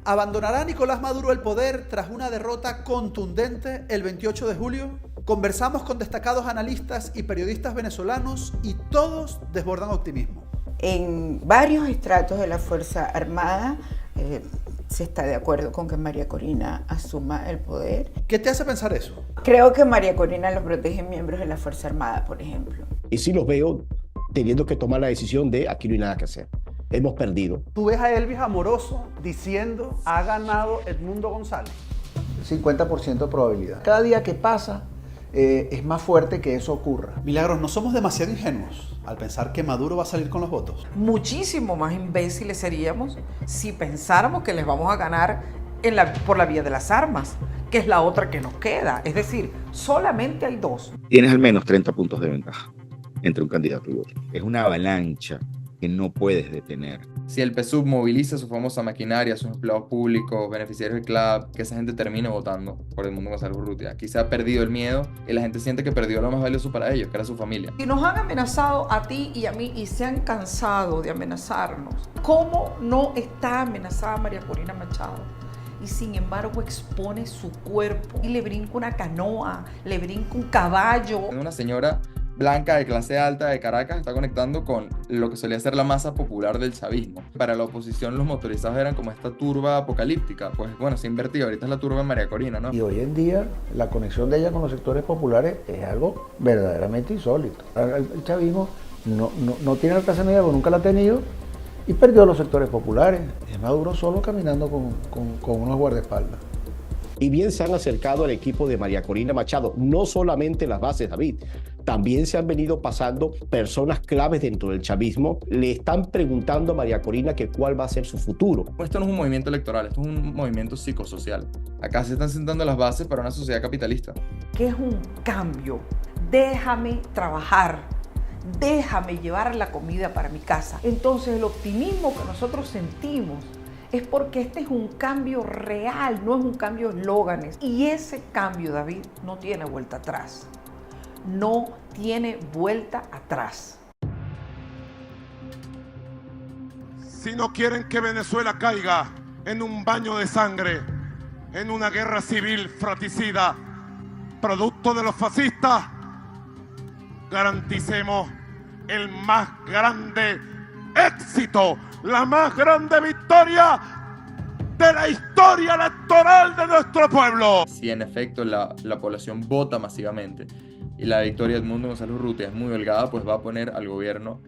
¿Abandonará Nicolás Maduro el poder tras una derrota contundente el 28 de julio? Conversamos con destacados analistas y periodistas venezolanos y todos desbordan optimismo. En varios estratos de la Fuerza Armada se está de acuerdo con que María Corina asuma el poder. ¿Qué te hace pensar eso? Creo que María Corina lo protege miembros de la Fuerza Armada, por ejemplo. Y sí los veo teniendo que tomar la decisión de aquí no hay nada que hacer. Hemos perdido. ¿Tú ves a Elvis Amoroso diciendo ha ganado Edmundo González? 50% de probabilidad. Cada día que pasa es más fuerte que eso ocurra. Milagros, ¿no somos demasiado ingenuos al pensar que Maduro va a salir con los votos? Muchísimo más imbéciles seríamos si pensáramos que les vamos a ganar por la vía de las armas, que es la otra que nos queda. Es decir, solamente hay dos. Tienes al menos 30 puntos de ventaja entre un candidato y otro. Es una avalancha que no puedes detener. Si el PSUV moviliza su famosa maquinaria, sus empleados públicos, beneficiarios del club, que esa gente termine votando por Edmundo González Urrutia. Quizá ha perdido el miedo y la gente siente que perdió lo más valioso para ellos, que era su familia. Si nos han amenazado a ti y a mí y se han cansado de amenazarnos, ¿cómo no está amenazada María Corina Machado? Y sin embargo expone su cuerpo y le brinca una canoa, le brinca un caballo. Una señora blanca de clase alta de Caracas está conectando con lo que solía ser la masa popular del chavismo. Para la oposición los motorizados eran como esta turba apocalíptica. Pues bueno, se ha invertido, ahorita es la turba de María Corina, ¿no? Y hoy en día la conexión de ella con los sectores populares es algo verdaderamente insólito. El chavismo no tiene alcance media, nunca la ha tenido y perdió los sectores populares. Es Maduro solo caminando con unos guardaespaldas. Y bien se han acercado al equipo de María Corina Machado, no solamente las bases, David, también se han venido pasando personas claves dentro del chavismo, le están preguntando a María Corina que cuál va a ser su futuro. Esto no es un movimiento electoral, esto es un movimiento psicosocial. Acá se están sentando las bases para una sociedad capitalista. ¿Qué es un cambio? Déjame trabajar, déjame llevar la comida para mi casa. Entonces el optimismo que nosotros sentimos es porque este es un cambio real, no es un cambio de eslóganes. Y ese cambio, David, no tiene vuelta atrás. No tiene vuelta atrás. Si no quieren que Venezuela caiga en un baño de sangre, en una guerra civil fratricida, producto de los fascistas, garanticemos el más grande éxito, la más grande victoria de la historia electoral de nuestro pueblo. Si en efecto la población vota masivamente y la victoria de Edmundo González Urrutia es muy holgada, pues va a poner al gobierno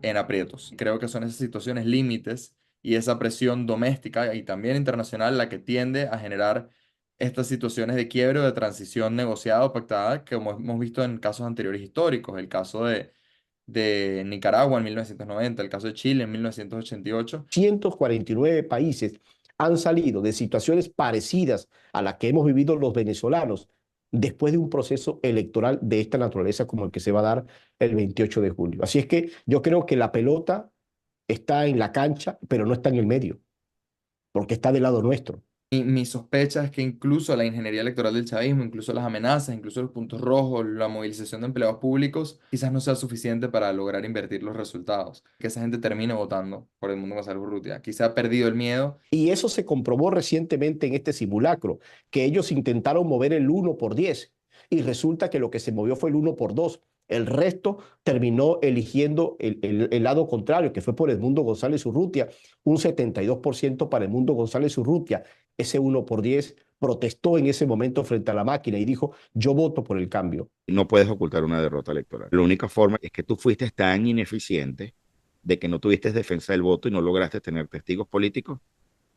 en aprietos. Creo que son esas situaciones límites y esa presión doméstica y también internacional la que tiende a generar estas situaciones de quiebre o de transición negociada o pactada que como hemos visto en casos anteriores históricos, el caso de Nicaragua en 1990, el caso de Chile en 1988. 149 países han salido de situaciones parecidas a las que hemos vivido los venezolanos después de un proceso electoral de esta naturaleza como el que se va a dar el 28 de julio. Así es que yo creo que la pelota está en la cancha, pero no está en el medio, porque está del lado nuestro. Mi sospecha es que incluso la ingeniería electoral del chavismo, incluso las amenazas, incluso los puntos rojos, la movilización de empleados públicos, quizás no sea suficiente para lograr invertir los resultados. Que esa gente termine votando por Edmundo González Urrutia. Quizá ha perdido el miedo. Y eso se comprobó recientemente en este simulacro, que ellos intentaron mover el 1 por 10 y resulta que lo que se movió fue el 1 por 2. El resto terminó eligiendo el lado contrario, que fue por Edmundo González Urrutia, un 72% para Edmundo González Urrutia. Ese 1 por 10 protestó en ese momento frente a la máquina y dijo, yo voto por el cambio. No puedes ocultar una derrota electoral. La única forma es que tú fuiste tan ineficiente de que no tuviste defensa del voto y no lograste tener testigos políticos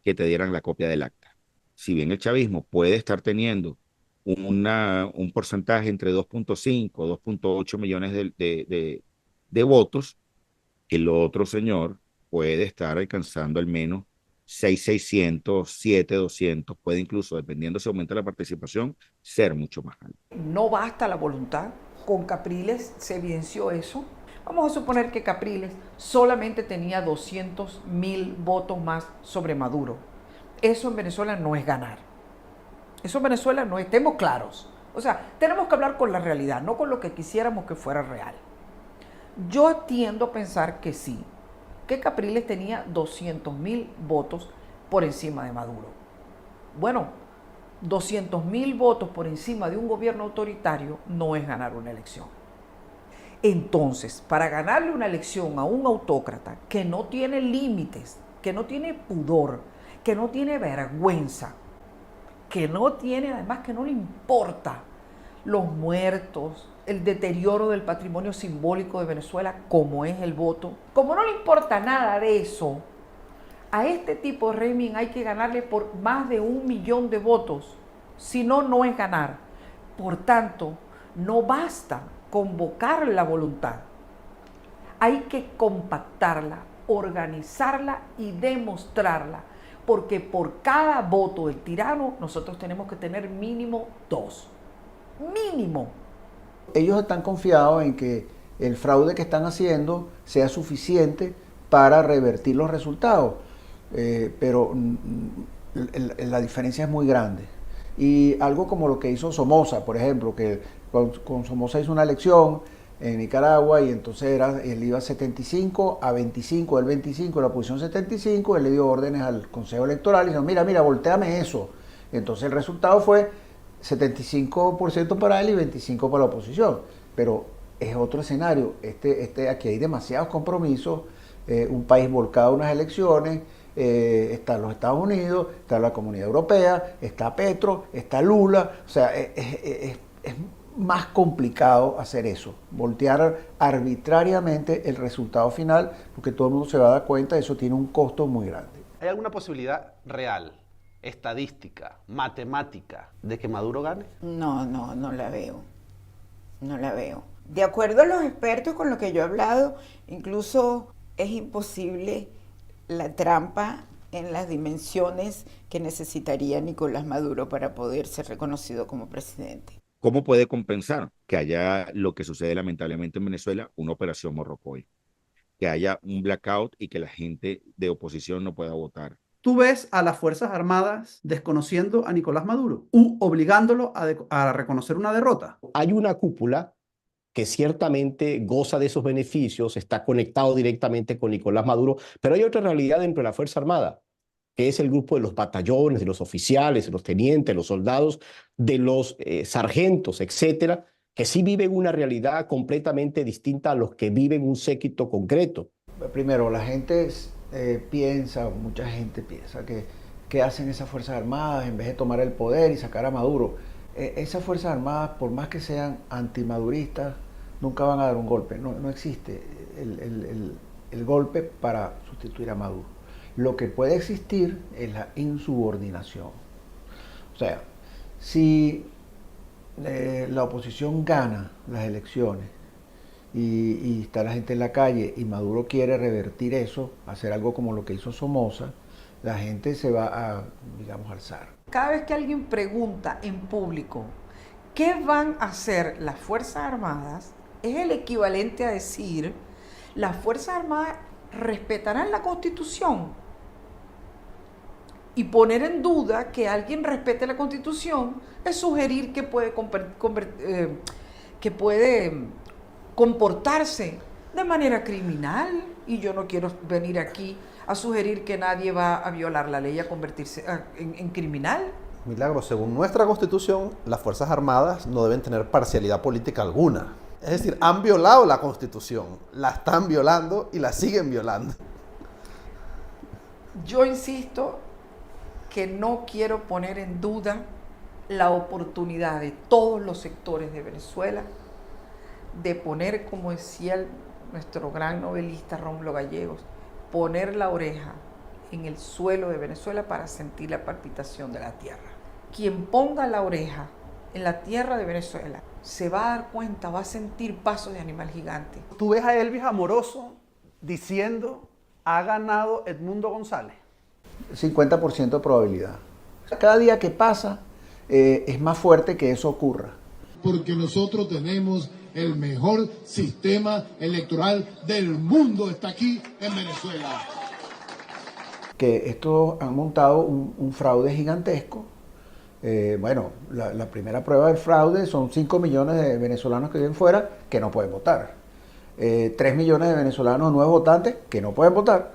que te dieran la copia del acta. Si bien el chavismo puede estar teniendo un porcentaje entre 2.5 o 2.8 millones de votos, el otro señor puede estar alcanzando al menos 6,600, 7,200, puede incluso, dependiendo si aumenta la participación, ser mucho más alto. No basta la voluntad. Con Capriles se evidenció eso. Vamos a suponer que Capriles solamente tenía 200,000 votos más sobre Maduro. Eso en Venezuela no es ganar. Eso en Venezuela no, estemos claros. O sea, tenemos que hablar con la realidad, no con lo que quisiéramos que fuera real. Yo tiendo a pensar que sí, que Capriles tenía 200,000 votos por encima de Maduro. Bueno, 200.000 votos por encima de un gobierno autoritario no es ganar una elección. Entonces, para ganarle una elección a un autócrata que no tiene límites, que no tiene pudor, que no tiene vergüenza, que no tiene, además que no le importa los muertos, el deterioro del patrimonio simbólico de Venezuela, como es el voto, como no le importa nada de eso, a este tipo de régimen hay que ganarle por más de 1 millón de votos, si no, no es ganar. Por tanto, no basta convocar la voluntad, hay que compactarla, organizarla y demostrarla, porque por cada voto del tirano nosotros tenemos que tener mínimo 2. Mínimo. Ellos están confiados en que el fraude que están haciendo sea suficiente para revertir los resultados, pero la diferencia es muy grande. Y algo como lo que hizo Somoza, por ejemplo, que con Somoza hizo una elección en Nicaragua y entonces él iba 75 a 25, el 25, la posición 75, él le dio órdenes al Consejo Electoral y dijo, mira, volteame eso. Entonces el resultado fue 75% para él y 25% para la oposición. Pero es otro escenario. Aquí hay demasiados compromisos, un país volcado a unas elecciones, están los Estados Unidos, está la Comunidad Europea, está Petro, está Lula. O sea, es más complicado hacer eso, voltear arbitrariamente el resultado final, porque todo el mundo se va a dar cuenta, eso tiene un costo muy grande. ¿Hay alguna posibilidad real, estadística, matemática, de que Maduro gane? No la veo. No la veo. De acuerdo a los expertos con los que yo he hablado, incluso es imposible la trampa en las dimensiones que necesitaría Nicolás Maduro para poder ser reconocido como presidente. ¿Cómo puede compensar que haya lo que sucede lamentablemente en Venezuela, una operación Morrocoy? Que haya un blackout y que la gente de oposición no pueda votar. ¿Tú ves a las Fuerzas Armadas desconociendo a Nicolás Maduro u obligándolo a reconocer una derrota? Hay una cúpula que ciertamente goza de esos beneficios, está conectado directamente con Nicolás Maduro, pero hay otra realidad dentro de la Fuerza Armada, que es el grupo de los batallones, de los oficiales, de los tenientes, de los soldados, de los sargentos, etcétera, que sí viven una realidad completamente distinta a los que viven un séquito concreto. Primero, la gente piensa, mucha gente piensa que hacen esas Fuerzas Armadas en vez de tomar el poder y sacar a Maduro. Esas Fuerzas Armadas, por más que sean antimaduristas, nunca van a dar un golpe. No existe el golpe para sustituir a Maduro. Lo que puede existir es la insubordinación. O sea, si la oposición gana las elecciones y está la gente en la calle y Maduro quiere revertir eso, hacer algo como lo que hizo Somoza, la gente se va a, digamos, alzar. Cada vez que alguien pregunta en público qué van a hacer las Fuerzas Armadas, es el equivalente a decir, las Fuerzas Armadas respetarán la Constitución. Y poner en duda que alguien respete la Constitución es sugerir que puede comportarse de manera criminal. Y yo no quiero venir aquí a sugerir que nadie va a violar la ley, a convertirse en criminal. Milagro, según nuestra Constitución, las Fuerzas Armadas no deben tener parcialidad política alguna. Es decir, han violado la Constitución, la están violando y la siguen violando. Yo insisto que no quiero poner en duda la oportunidad de todos los sectores de Venezuela de poner, como decía nuestro gran novelista Rómulo Gallegos, poner la oreja en el suelo de Venezuela para sentir la palpitación de la tierra. Quien ponga la oreja en la tierra de Venezuela se va a dar cuenta, va a sentir pasos de animal gigante. Tú ves a Elvis Amoroso diciendo, ha ganado Edmundo González. 50% de probabilidad. Cada día que pasa es más fuerte que eso ocurra. Porque nosotros tenemos el mejor sistema electoral del mundo, está aquí en Venezuela. Que estos han montado un fraude gigantesco. Bueno, la primera prueba del fraude son 5 millones de venezolanos que viven fuera que no pueden votar. 3 millones de venezolanos nuevos votantes que no pueden votar.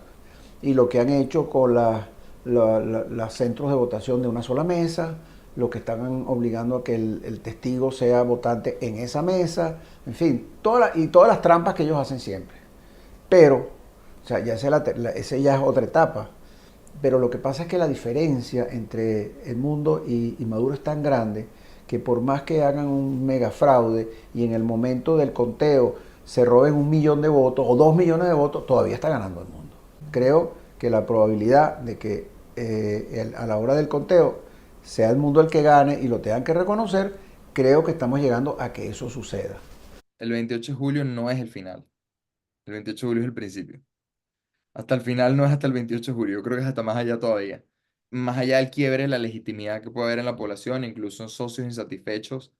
Y lo que han hecho con las los centros de votación de una sola mesa, lo que están obligando a que el testigo sea votante en esa mesa, en fin, todas las trampas que ellos hacen siempre. Pero, o sea, esa ya es otra etapa. Pero lo que pasa es que la diferencia entre el mundo y Maduro es tan grande que por más que hagan un mega fraude y en el momento del conteo se roben 1 millón de votos o 2 millones de votos, todavía está ganando el mundo. Creo que la probabilidad de que a la hora del conteo sea el mundo el que gane y lo tengan que reconocer, creo que estamos llegando a que eso suceda. El 28 de julio no es el final. El 28 de julio es el principio. Hasta el final no es hasta el 28 de julio, yo creo que es hasta más allá todavía. Más allá del quiebre, la legitimidad que puede haber en la población, incluso en socios insatisfechos.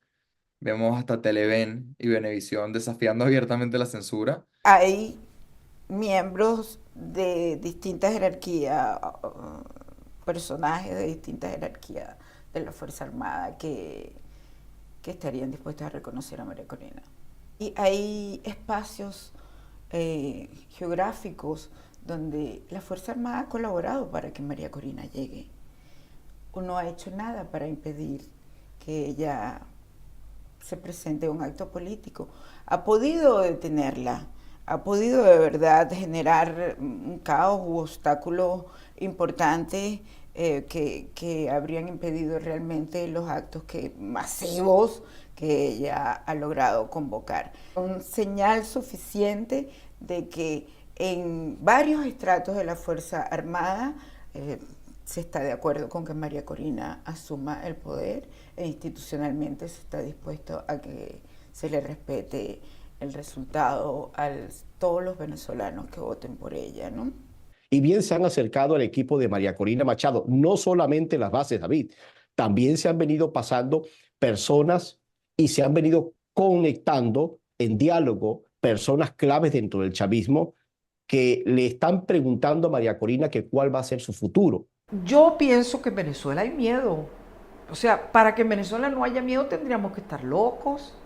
Vemos hasta Televen y Venevisión desafiando abiertamente la censura. Hay miembros de distintas jerarquías, personajes de distintas jerarquías de la Fuerza Armada que estarían dispuestos a reconocer a María Corina. Y hay espacios geográficos donde la Fuerza Armada ha colaborado para que María Corina llegue. O no ha hecho nada para impedir que ella se presente a un acto político. Ha podido detenerla, ha podido de verdad generar un caos u obstáculos importantes que habrían impedido realmente los actos masivos que ella ha logrado convocar. Un señal suficiente de que en varios estratos de la Fuerza Armada se está de acuerdo con que María Corina asuma el poder e institucionalmente se está dispuesto a que se le respete el resultado a todos los venezolanos que voten por ella, ¿no? Y bien se han acercado al equipo de María Corina Machado, no solamente las bases, David, también se han venido pasando personas y se han venido conectando en diálogo personas claves dentro del chavismo que le están preguntando a María Corina que cuál va a ser su futuro. Yo pienso que en Venezuela hay miedo. O sea, para que en Venezuela no haya miedo tendríamos que estar locos,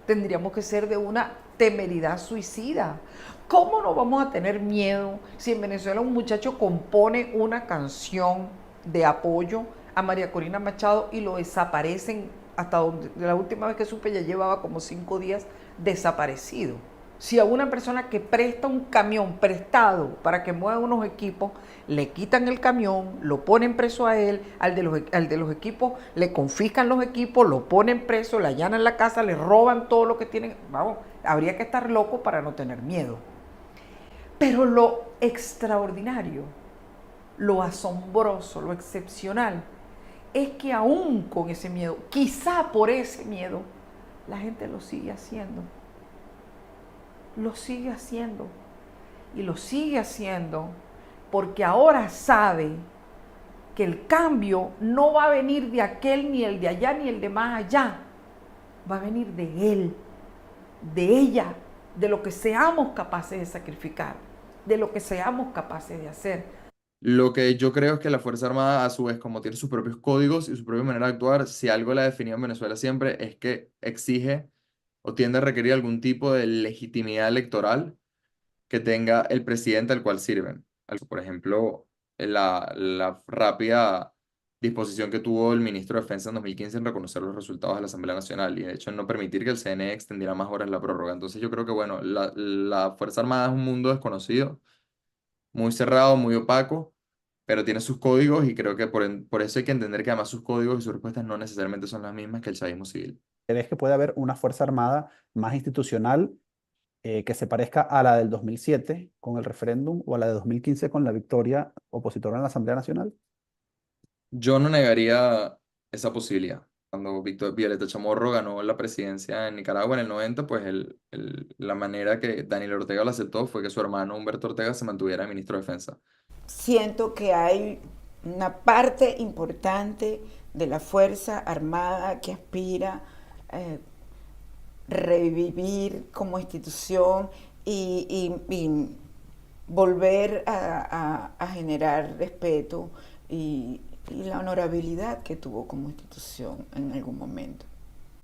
tendríamos que ser de una temeridad suicida. ¿Cómo no vamos a tener miedo si en Venezuela un muchacho compone una canción de apoyo a María Corina Machado y lo desaparecen hasta donde la última vez que supe ya llevaba como 5 días desaparecido? Si a una persona que presta un camión prestado para que mueva unos equipos, le quitan el camión, lo ponen preso a él, al de los equipos le confiscan los equipos, lo ponen preso, le allanan la casa, le roban todo lo que tienen. Vamos, habría que estar loco para no tener miedo. Pero lo extraordinario, lo asombroso, lo excepcional, es que aún con ese miedo, quizá por ese miedo, la gente lo sigue haciendo. Lo sigue haciendo y lo sigue haciendo porque ahora sabe que el cambio no va a venir de aquel, ni el de allá, ni el de más allá. Va a venir de él, de ella, de lo que seamos capaces de sacrificar, de lo que seamos capaces de hacer. Lo que yo creo es que la Fuerza Armada, a su vez, como tiene sus propios códigos y su propia manera de actuar, si algo la ha definido en Venezuela siempre es que exige o tiende a requerir algún tipo de legitimidad electoral que tenga el presidente al cual sirven. Por ejemplo, la rápida disposición que tuvo el ministro de Defensa en 2015 en reconocer los resultados de la Asamblea Nacional y de hecho en no permitir que el CNE extendiera más horas la prórroga. Entonces yo creo que, bueno, la Fuerza Armada es un mundo desconocido, muy cerrado, muy opaco, pero tiene sus códigos y creo que por eso hay que entender que además sus códigos y sus respuestas no necesariamente son las mismas que el chavismo civil. ¿Crees que puede haber una Fuerza Armada más institucional que se parezca a la del 2007 con el referéndum o a la de 2015 con la victoria opositora en la Asamblea Nacional? Yo no negaría esa posibilidad. Cuando Violeta Chamorro ganó la presidencia en Nicaragua en el 90, pues la manera que Daniel Ortega lo aceptó fue que su hermano Humberto Ortega se mantuviera ministro de Defensa. Siento que hay una parte importante de la Fuerza Armada que aspira revivir como institución y volver a generar respeto y la honorabilidad que tuvo como institución en algún momento.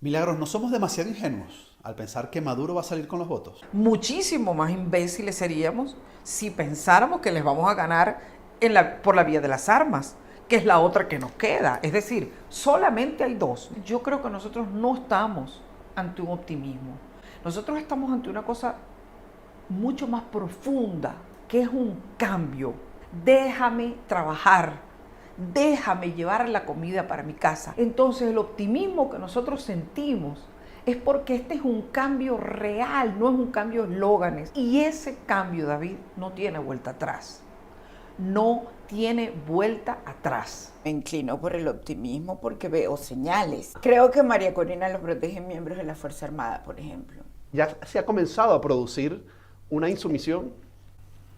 Milagros, ¿no somos demasiado ingenuos al pensar que Maduro va a salir con los votos? Muchísimo más imbéciles seríamos si pensáramos que les vamos a ganar por la vía de las armas, que es la otra que nos queda. Es decir, solamente hay dos. Yo creo que nosotros no estamos ante un optimismo. Nosotros estamos ante una cosa mucho más profunda, que es un cambio. Déjame trabajar, déjame llevar la comida para mi casa. Entonces el optimismo que nosotros sentimos es porque este es un cambio real, no es un cambio de eslóganes. Y ese cambio, David, no tiene vuelta atrás. No tiene vuelta atrás. Me inclino por el optimismo porque veo señales. Creo que María Corina lo protege miembros de la Fuerza Armada, por ejemplo. ¿Ya se ha comenzado a producir una insumisión?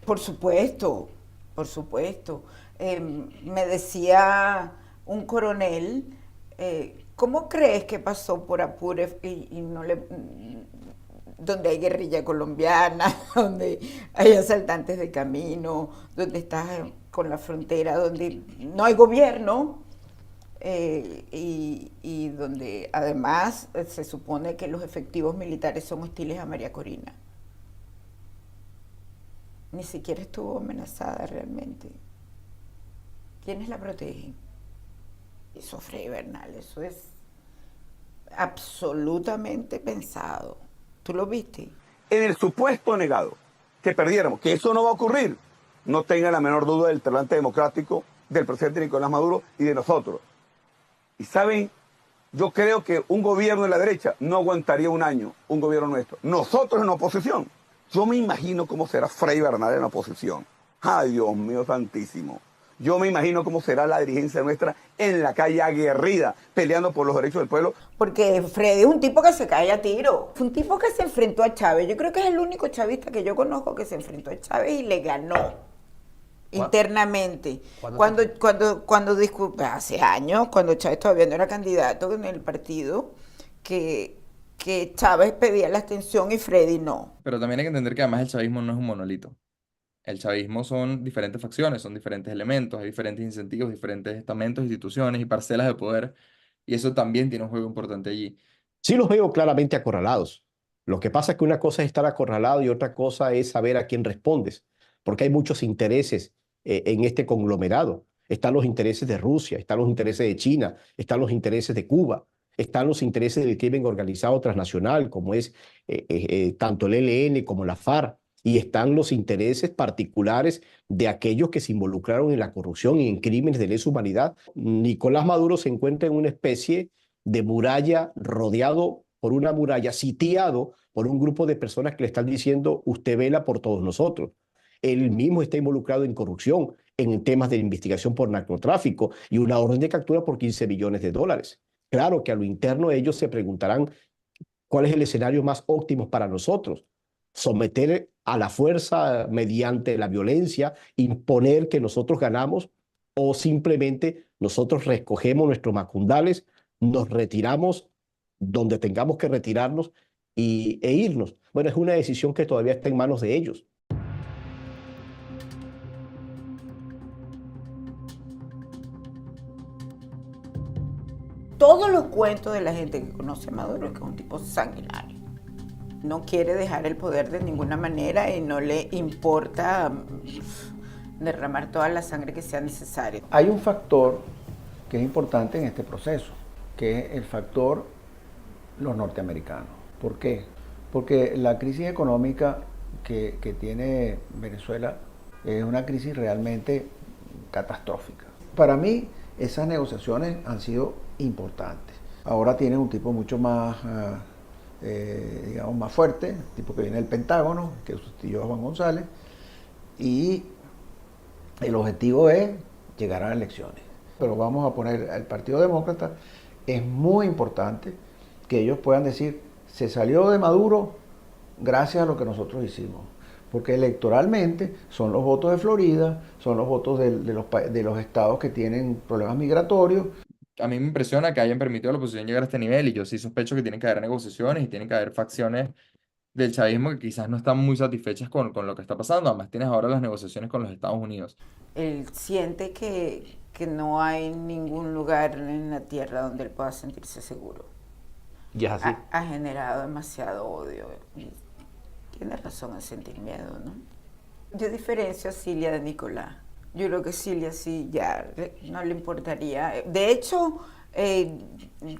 Por supuesto, por supuesto. Me decía un coronel, ¿cómo crees que pasó por Apure y no donde hay guerrilla colombiana, donde hay asaltantes de camino, donde estás con la frontera, donde no hay gobierno y donde además se supone que los efectivos militares son hostiles a María Corina? Ni siquiera estuvo amenazada realmente. ¿Quiénes la protegen? Eso, Freddy Bernal, eso es absolutamente pensado. ¿Tú lo viste? En el supuesto negado que perdiéramos, que eso no va a ocurrir, no tengan la menor duda del talante democrático del presidente Nicolás Maduro y de nosotros. Y saben, yo creo que un gobierno de la derecha no aguantaría un año, un gobierno nuestro. Nosotros en oposición. Yo me imagino cómo será Freddy Bernal en la oposición. ¡Ay, Dios mío santísimo! Yo me imagino cómo será la dirigencia nuestra en la calle aguerrida, peleando por los derechos del pueblo. Porque Freddy es un tipo que se cae a tiro. Fue un tipo que se enfrentó a Chávez. Yo creo que es el único chavista que yo conozco que se enfrentó a Chávez y le ganó internamente. Cuando disculpa, hace años, cuando Chávez todavía no era candidato en el partido, que Chávez pedía la abstención y Freddy no. Pero también hay que entender que además el chavismo no es un monolito. El chavismo son diferentes facciones, son diferentes elementos, hay diferentes incentivos, diferentes estamentos, instituciones y parcelas de poder. Y eso también tiene un juego importante allí. Sí los veo claramente acorralados. Lo que pasa es que una cosa es estar acorralado y otra cosa es saber a quién respondes, porque hay muchos intereses en este conglomerado. Están los intereses de Rusia, están los intereses de China, están los intereses de Cuba, están los intereses del crimen organizado transnacional, como es tanto el ELN como la FARC, y están los intereses particulares de aquellos que se involucraron en la corrupción y en crímenes de lesa humanidad. Nicolás Maduro se encuentra en una especie de muralla, rodeado por una muralla, sitiado por un grupo de personas que le están diciendo: usted vela por todos nosotros. Él mismo está involucrado en corrupción, en temas de investigación por narcotráfico y una orden de captura por $15 billones. Claro que a lo interno ellos se preguntarán cuál es el escenario más óptimo para nosotros. Someter a la fuerza mediante la violencia, imponer que nosotros ganamos, o simplemente nosotros recogemos nuestros macundales, nos retiramos donde tengamos que retirarnos e irnos. Bueno, es una decisión que todavía está en manos de ellos. Todos los cuentos de la gente que conoce a Maduro es que es un tipo sanguinario. No quiere dejar el poder de ninguna manera y no le importa derramar toda la sangre que sea necesaria. Hay un factor que es importante en este proceso, que es el factor los norteamericanos. ¿Por qué? Porque la crisis económica que tiene Venezuela es una crisis realmente catastrófica. Para mí, esas negociaciones han sido importantes. Ahora tienen un tipo mucho más, digamos, más fuerte, tipo que viene del Pentágono, que sustituyó a Juan González, y el objetivo es llegar a las elecciones. Pero vamos a poner al Partido Demócrata, es muy importante que ellos puedan decir: se salió de Maduro gracias a lo que nosotros hicimos. Porque electoralmente son los votos de Florida, son los votos de los estados que tienen problemas migratorios. A mí me impresiona que hayan permitido a la oposición llegar a este nivel, y yo sí sospecho que tienen que haber negociaciones y tienen que haber facciones del chavismo que quizás no están muy satisfechas con lo que está pasando. Además tienes ahora las negociaciones con los Estados Unidos. Él siente que no hay ningún lugar en la tierra donde él pueda sentirse seguro. Y es así. Ha generado demasiado odio. Y tiene razón en sentir miedo, ¿no? Yo diferencio a Cilia de Nicolás. Yo creo que Cilia sí, ya no le importaría. De hecho,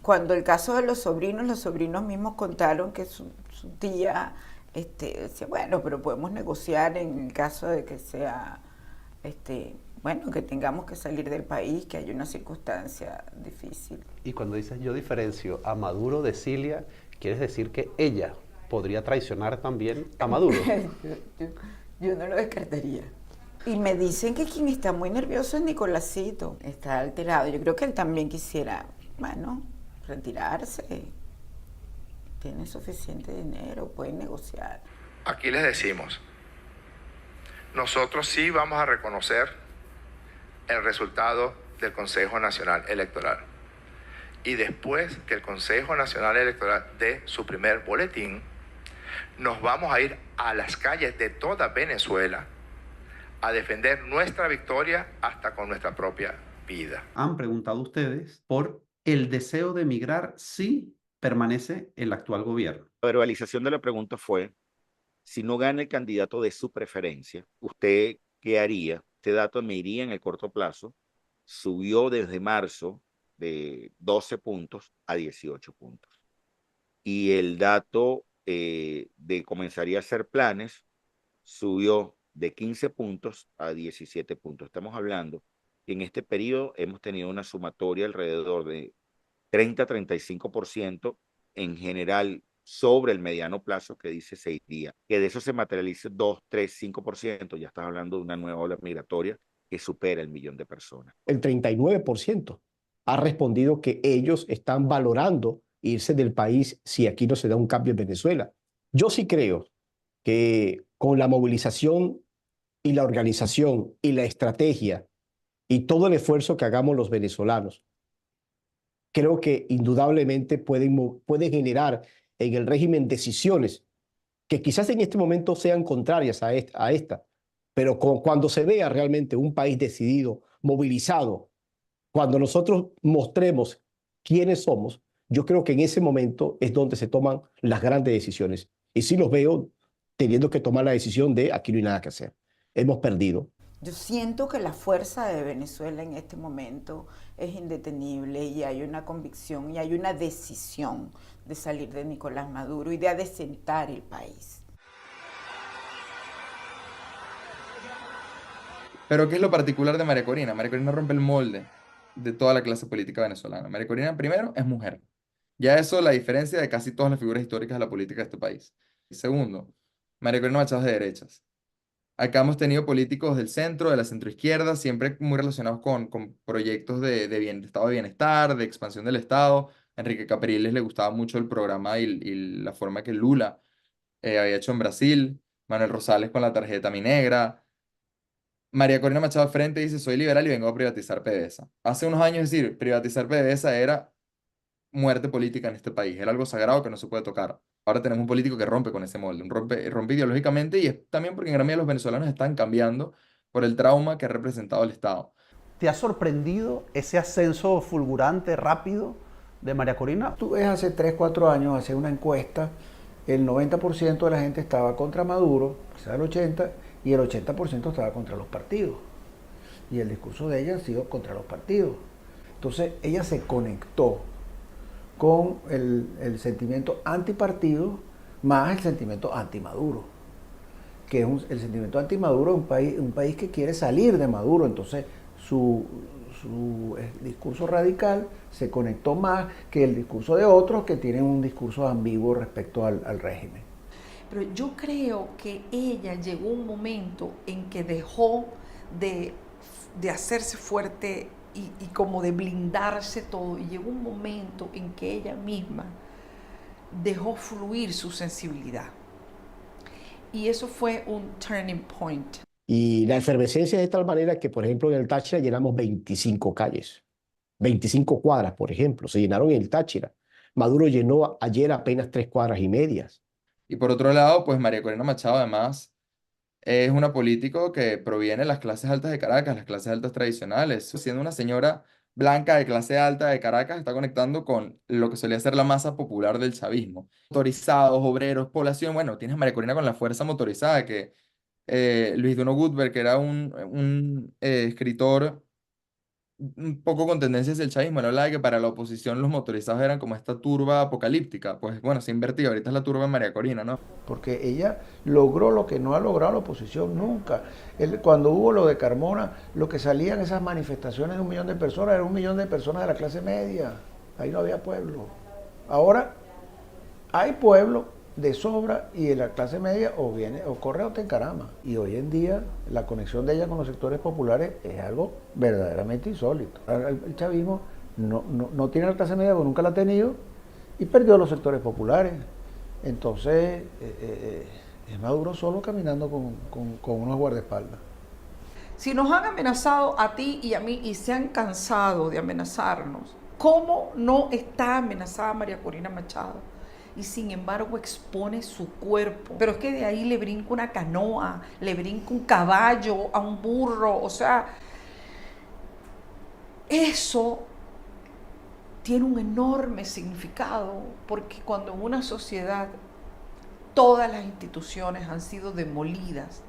cuando el caso de los sobrinos mismos contaron que su tía decía, bueno, pero podemos negociar en el caso de que sea, bueno, que tengamos que salir del país, que hay una circunstancia difícil. Y cuando dices yo diferencio a Maduro de Cilia, ¿quieres decir que ella podría traicionar también a Maduro? Yo no lo descartaría. Y me dicen que quien está muy nervioso es Nicolásito, está alterado. Yo creo que él también quisiera, bueno, retirarse. Tiene suficiente dinero, puede negociar. Aquí les decimos, nosotros sí vamos a reconocer el resultado del Consejo Nacional Electoral. Y después que el Consejo Nacional Electoral dé su primer boletín, nos vamos a ir a las calles de toda Venezuela a defender nuestra victoria hasta con nuestra propia vida. Han preguntado ustedes por el deseo de emigrar si permanece el actual gobierno. La verbalización de la pregunta fue, si no gana el candidato de su preferencia, ¿usted qué haría? Este dato me iría en el corto plazo, subió desde marzo de 12 puntos a 18 puntos. Y el dato de comenzaría a hacer planes subió de 15 puntos a 17 puntos. Estamos hablando que en este periodo hemos tenido una sumatoria alrededor de 30-35% en general sobre el mediano plazo que dice 6 días. Que de eso se materialice 2, 3, 5%, ya estás hablando de una nueva ola migratoria que supera el 1.000.000 de personas. El 39% ha respondido que ellos están valorando irse del país si aquí no se da un cambio en Venezuela. Yo sí creo que con la movilización y la organización y la estrategia y todo el esfuerzo que hagamos los venezolanos, creo que indudablemente pueden generar en el régimen decisiones que quizás en este momento sean contrarias a esta, pero cuando se vea realmente un país decidido, movilizado, cuando nosotros mostremos quiénes somos, yo creo que en ese momento es donde se toman las grandes decisiones. Y sí los veo teniendo que tomar la decisión de aquí no hay nada que hacer. Hemos perdido. Yo siento que la fuerza de Venezuela en este momento es indetenible y hay una convicción y hay una decisión de salir de Nicolás Maduro y de adecentar el país. Pero ¿qué es lo particular de María Corina? María Corina rompe el molde de toda la clase política venezolana. María Corina, primero, es mujer. Ya eso la diferencia de casi todas las figuras históricas de la política de este país. Y segundo, María Corina Machado es de derechas. Acá hemos tenido políticos del centro, de la centroizquierda, siempre muy relacionados con proyectos de estado de bienestar, de expansión del Estado. A Enrique Capriles le gustaba mucho el programa y la forma que Lula había hecho en Brasil. Manuel Rosales con la tarjeta Mi Negra. María Corina Machado al frente dice, soy liberal y vengo a privatizar PDVSA. Hace unos años, decir, privatizar PDVSA era muerte política en este país, era algo sagrado que no se puede tocar. Ahora tenemos un político que rompe con ese molde, rompe ideológicamente y es también porque en gran medida los venezolanos están cambiando por el trauma que ha representado el Estado. ¿Te ha sorprendido ese ascenso fulgurante, rápido de María Corina? Tú ves hace 3, 4 años, hace una encuesta, el 90% de la gente estaba contra Maduro, quizás el 80%, y el 80% estaba contra los partidos. Y el discurso de ella ha sido contra los partidos. Entonces ella se conectó con el sentimiento antipartido más el sentimiento anti-Maduro, que es el sentimiento anti-Maduro es un país que quiere salir de Maduro. Entonces su discurso radical se conectó más que el discurso de otros que tienen un discurso ambiguo respecto al régimen. Pero yo creo que ella llegó un momento en que dejó de hacerse fuerte y como de blindarse todo, y llegó un momento en que ella misma dejó fluir su sensibilidad. Y eso fue un turning point. Y la efervescencia es de tal manera que, por ejemplo, en el Táchira llenamos 25 calles, 25 cuadras, por ejemplo, se llenaron en el Táchira. Maduro llenó ayer apenas 3 cuadras y medias. Y por otro lado, pues María Corina Machado además es una político que proviene de las clases altas de Caracas, las clases altas tradicionales. Siendo una señora blanca de clase alta de Caracas, está conectando con lo que solía ser la masa popular del chavismo. Motorizados, obreros, población. Bueno, tienes a María Corina con la fuerza motorizada, que Luis Dono Goodberg, que era un escritor un poco con tendencias del chavismo, él hablaba de que para la oposición los motorizados eran como esta turba apocalíptica. Pues bueno, se ha invertido, ahorita es la turba de María Corina, ¿no? Porque ella logró lo que no ha logrado la oposición nunca. Cuando hubo lo de Carmona, lo que salían esas manifestaciones de 1 millón de personas, era 1 millón de personas de la clase media. Ahí no había pueblo. Ahora hay pueblo de sobra y de la clase media o viene o corre o te encarama. Y hoy en día la conexión de ella con los sectores populares es algo verdaderamente insólito. El chavismo no tiene la clase media porque nunca la ha tenido y perdió los sectores populares. Entonces es Maduro solo caminando con unos guardaespaldas. Si nos han amenazado a ti y a mí y se han cansado de amenazarnos, ¿cómo no está amenazada María Corina Machado? Y sin embargo expone su cuerpo. Pero es que de ahí le brinca una canoa, le brinca un caballo a un burro. O sea, eso tiene un enorme significado, porque cuando en una sociedad todas las instituciones han sido demolidas,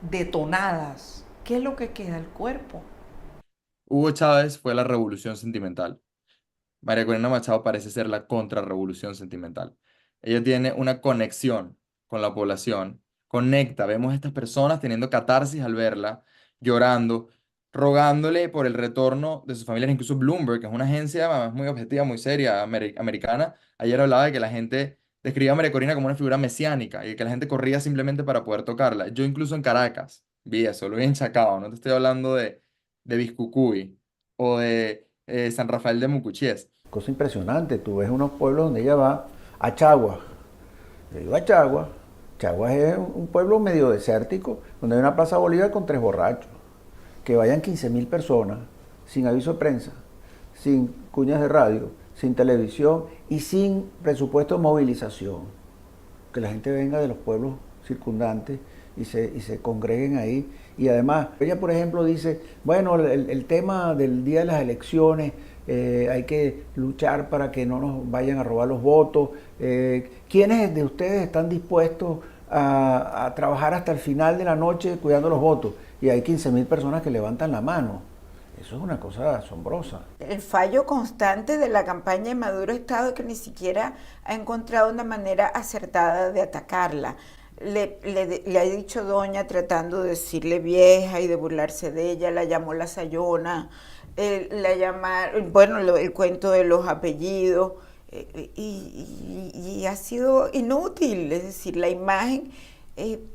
detonadas, ¿qué es lo que queda? El cuerpo. Hugo Chávez fue la revolución sentimental. María Corina Machado parece ser la contrarrevolución sentimental. Ella tiene una conexión con la población, conecta, vemos a estas personas teniendo catarsis al verla, llorando, rogándole por el retorno de sus familias. Incluso Bloomberg, que es una agencia muy objetiva, muy seria, americana, ayer hablaba de que la gente describía a María Corina como una figura mesiánica y que la gente corría simplemente para poder tocarla. Yo incluso en Caracas vi eso, lo vi en Chacao, no te estoy hablando de Biscucuy o de San Rafael de Mucuchies. Cosa impresionante, tú ves unos pueblos donde ella va, a Chagua. Yo digo a Chagua. Chagua es un pueblo medio desértico, donde hay una plaza Bolívar con 3 borrachos. Que vayan 15.000 personas, sin aviso de prensa, sin cuñas de radio, sin televisión y sin presupuesto de movilización. Que la gente venga de los pueblos circundantes y se congreguen ahí. Y además, ella por ejemplo dice, bueno, el tema del día de las elecciones, hay que luchar para que no nos vayan a robar los votos. ¿Quiénes de ustedes están dispuestos a trabajar hasta el final de la noche cuidando los votos? Y hay 15.000 personas que levantan la mano. Eso es una cosa asombrosa. El fallo constante de la campaña de Maduro ha estado que ni siquiera ha encontrado una manera acertada de atacarla. Le ha dicho doña tratando de decirle vieja y de burlarse de ella, la llamó la sayona, el cuento de los apellidos, y ha sido inútil. Es decir, la imagen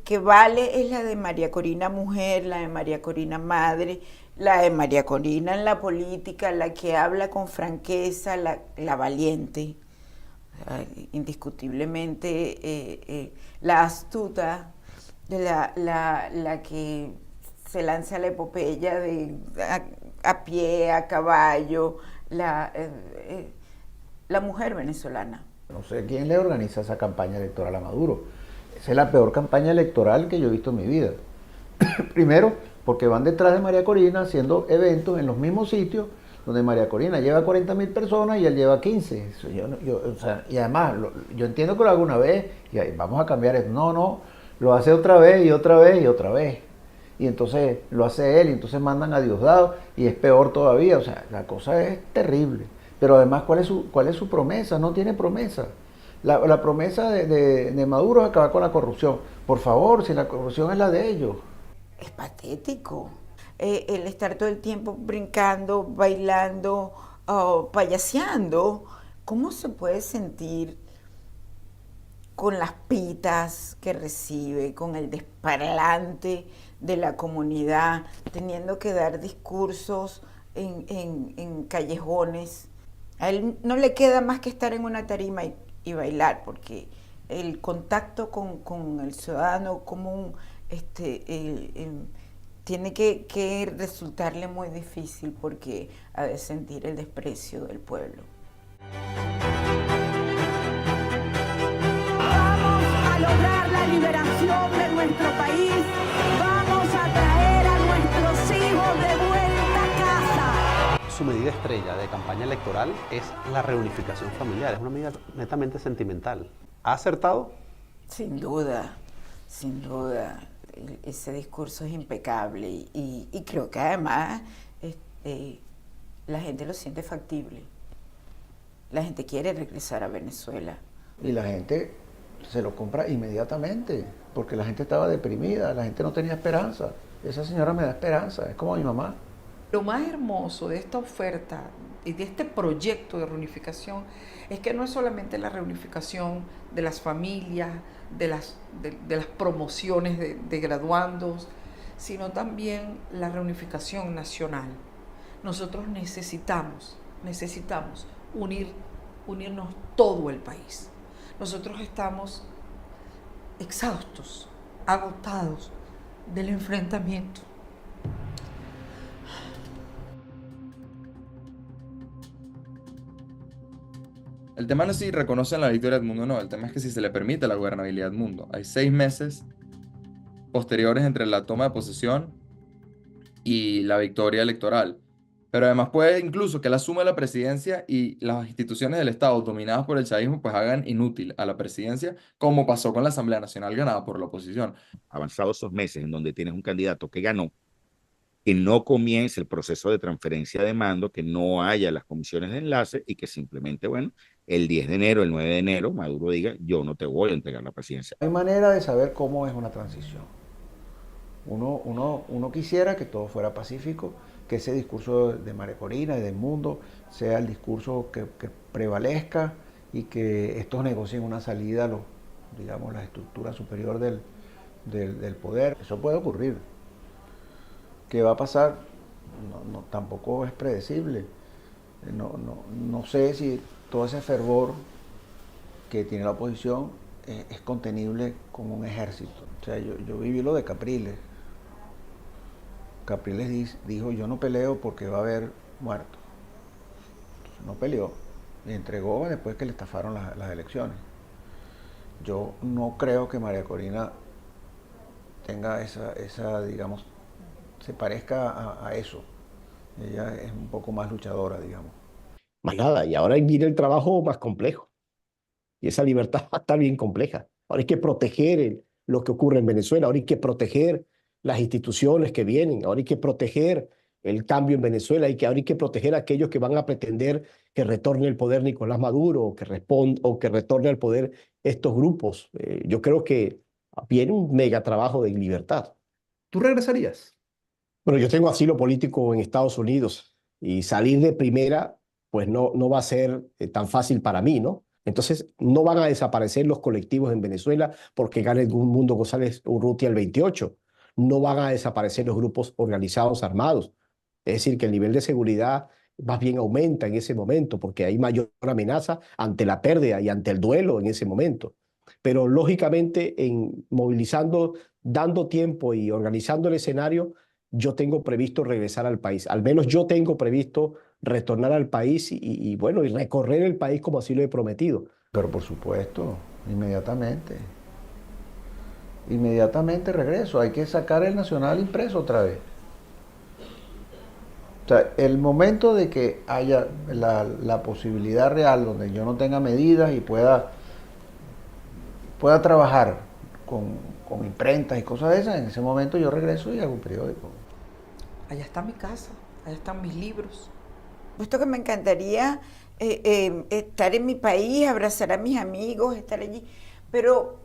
que vale es la de María Corina mujer, la de María Corina madre, la de María Corina en la política, la que habla con franqueza, la valiente. Indiscutiblemente la astuta, la que se lanza a la epopeya a pie, a caballo, la mujer venezolana. No sé quién le organiza esa campaña electoral a Maduro. Esa es la peor campaña electoral que yo he visto en mi vida. Primero, porque van detrás de María Corina haciendo eventos en los mismos sitios donde María Corina lleva 40.000 personas y él lleva 15. Y además, yo entiendo que lo haga una vez y vamos a cambiar eso. No, lo hace otra vez y otra vez y otra vez. Y entonces lo hace él y entonces mandan a Diosdado y es peor todavía. O sea, la cosa es terrible. Pero además, ¿cuál es su promesa? No tiene promesa. La promesa de Maduro es acabar con la corrupción. Por favor, si la corrupción es la de ellos. Es patético. El estar todo el tiempo brincando, bailando, payaseando. ¿Cómo se puede sentir con las pitas que recibe, con el desparlante de la comunidad, teniendo que dar discursos en callejones? A él no le queda más que estar en una tarima y bailar, porque el contacto con el ciudadano común tiene que resultarle muy difícil, porque ha de sentir el desprecio del pueblo. Vamos a lograr la liberación de nuestro país. Vamos a traer a nuestros hijos de vuelta a casa. Su medida estrella de campaña electoral es la reunificación familiar. Es una medida netamente sentimental. ¿Ha acertado? Sin duda, sin duda. ese discurso es impecable y creo que además la gente lo siente factible. La gente quiere regresar a Venezuela. Y la gente se lo compra inmediatamente, porque la gente estaba deprimida, la gente no tenía esperanza. Esa señora me da esperanza, es como mi mamá. Lo más hermoso de esta oferta y de este proyecto de reunificación es que no es solamente la reunificación de las familias, de las promociones de graduandos, sino también la reunificación nacional. Nosotros necesitamos unirnos todo el país. Nosotros estamos exhaustos, agotados del enfrentamiento. El tema no es si reconocen la victoria de Edmundo o no, el tema es que si se le permite la gobernabilidad de Edmundo. Hay 6 meses posteriores entre la toma de posesión y la victoria electoral. Pero además puede incluso que él asuma la presidencia y las instituciones del Estado dominadas por el chavismo pues hagan inútil a la presidencia, como pasó con la Asamblea Nacional ganada por la oposición. Avanzados esos meses en donde tienes un candidato que ganó, que no comience el proceso de transferencia de mando, que no haya las comisiones de enlace y que simplemente, bueno, el 10 de enero, el 9 de enero, Maduro diga, yo no te voy a entregar la presidencia. Hay manera de saber cómo es una transición. Uno quisiera que todo fuera pacífico, que ese discurso de María Corina y del mundo sea el discurso que prevalezca y que estos negocien una salida a digamos, la estructura superior del poder. Eso puede ocurrir. ¿Qué va a pasar? Tampoco es predecible. No sé si todo ese fervor que tiene la oposición es contenible con un ejército. O sea, yo viví lo de Capriles. Capriles dijo, yo no peleo porque va a haber muertos. Entonces no peleó. Y entregó después que le estafaron las elecciones. Yo no creo que María Corina tenga esa digamos, se parezca a eso. Ella es un poco más luchadora, digamos. Más nada, y ahora viene el trabajo más complejo. Y esa libertad va a estar bien compleja. Ahora hay que proteger lo que ocurre en Venezuela, ahora hay que proteger las instituciones que vienen, ahora hay que proteger el cambio en Venezuela, ahora hay que proteger a aquellos que van a pretender que retorne el poder Nicolás Maduro o que retorne al poder estos grupos. Yo creo que viene un mega trabajo de libertad. ¿Tú regresarías? Bueno, yo tengo asilo político en Estados Unidos y salir de primera pues no va a ser tan fácil para mí, ¿no? Entonces, no van a desaparecer los colectivos en Venezuela porque gane Edmundo González Urrutia el 28. No van a desaparecer los grupos organizados armados. Es decir, que el nivel de seguridad más bien aumenta en ese momento porque hay mayor amenaza ante la pérdida y ante el duelo en ese momento. Pero lógicamente, movilizando, dando tiempo y organizando el escenario, yo tengo previsto regresar al país. Al menos yo tengo previsto retornar al país y recorrer el país como así lo he prometido. Pero por supuesto, inmediatamente. Inmediatamente regreso. Hay que sacar el Nacional impreso otra vez. O sea, el momento de que haya la posibilidad real donde yo no tenga medidas y pueda trabajar con imprentas y cosas de esas, en ese momento yo regreso y hago un periódico. Allá está mi casa, allá están mis libros. Puesto que me encantaría estar en mi país, abrazar a mis amigos, estar allí, pero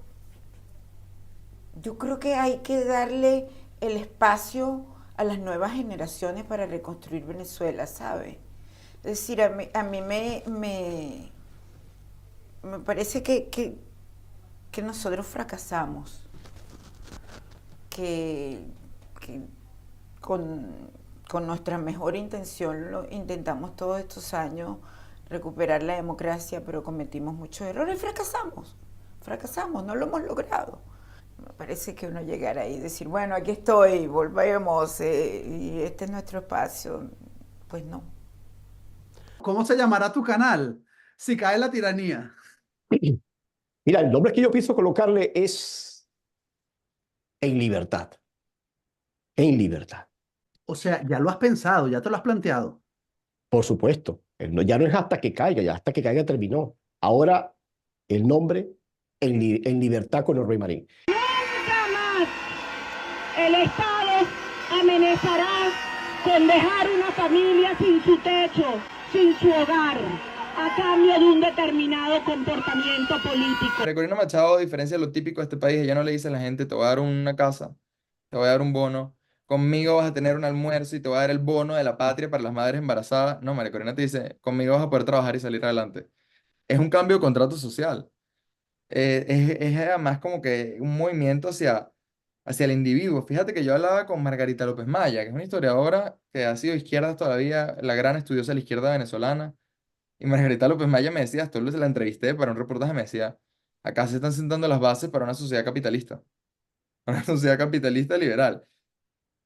yo creo que hay que darle el espacio a las nuevas generaciones para reconstruir Venezuela, ¿sabe? Es decir, a mí me parece que nosotros fracasamos, que con nuestra mejor intención intentamos todos estos años recuperar la democracia, pero cometimos muchos errores y fracasamos, no lo hemos logrado. Me parece que uno llegar ahí y decir, bueno, aquí estoy, volvemos, y este es nuestro espacio, pues no. ¿Cómo se llamará tu canal? Si cae la tiranía. Mira, el nombre que yo pienso colocarle es En Libertad. En Libertad. O sea, ya lo has pensado, ya te lo has planteado. Por supuesto. Ya no es hasta que caiga, ya hasta que caiga terminó. Ahora el nombre En Libertad con el Rey Marín. El Estado amenazará con dejar una familia sin su techo, sin su hogar, a cambio de un determinado comportamiento político. María Corina Machado, a diferencia de lo típico de este país, ella no le dice a la gente, te voy a dar una casa, te voy a dar un bono, conmigo vas a tener un almuerzo y te voy a dar el bono de la patria para las madres embarazadas. No, María Corina te dice, conmigo vas a poder trabajar y salir adelante. Es un cambio de contrato social. Es además como que un movimiento hacia el individuo. Fíjate que yo hablaba con Margarita López Maya, que es una historiadora que ha sido izquierda todavía, la gran estudiosa de la izquierda venezolana. Y Margarita López Maya me decía, esto la entrevisté para un reportaje, me decía, acá se están sentando las bases para una sociedad capitalista, una sociedad capitalista liberal.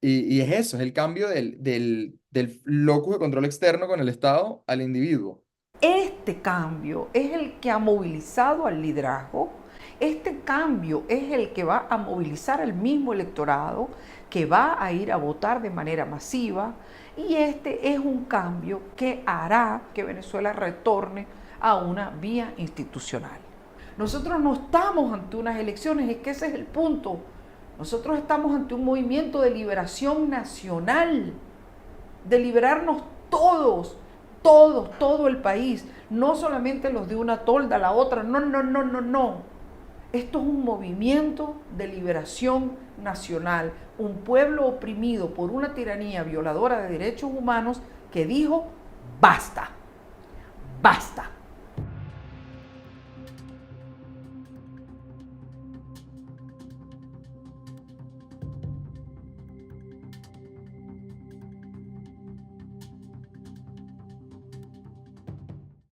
Y es eso, es el cambio del locus de control externo con el Estado al individuo. Este cambio es el que ha movilizado al liderazgo. Este cambio es el que va a movilizar al mismo electorado, que va a ir a votar de manera masiva. Y este es un cambio que hará que Venezuela retorne a una vía institucional. Nosotros no estamos ante unas elecciones, es que ese es el punto. Nosotros estamos ante un movimiento de liberación nacional, de liberarnos todos, todo el país, no solamente los de una tolda a la otra, no. Esto es un movimiento de liberación nacional, un pueblo oprimido por una tiranía violadora de derechos humanos que dijo, basta, basta.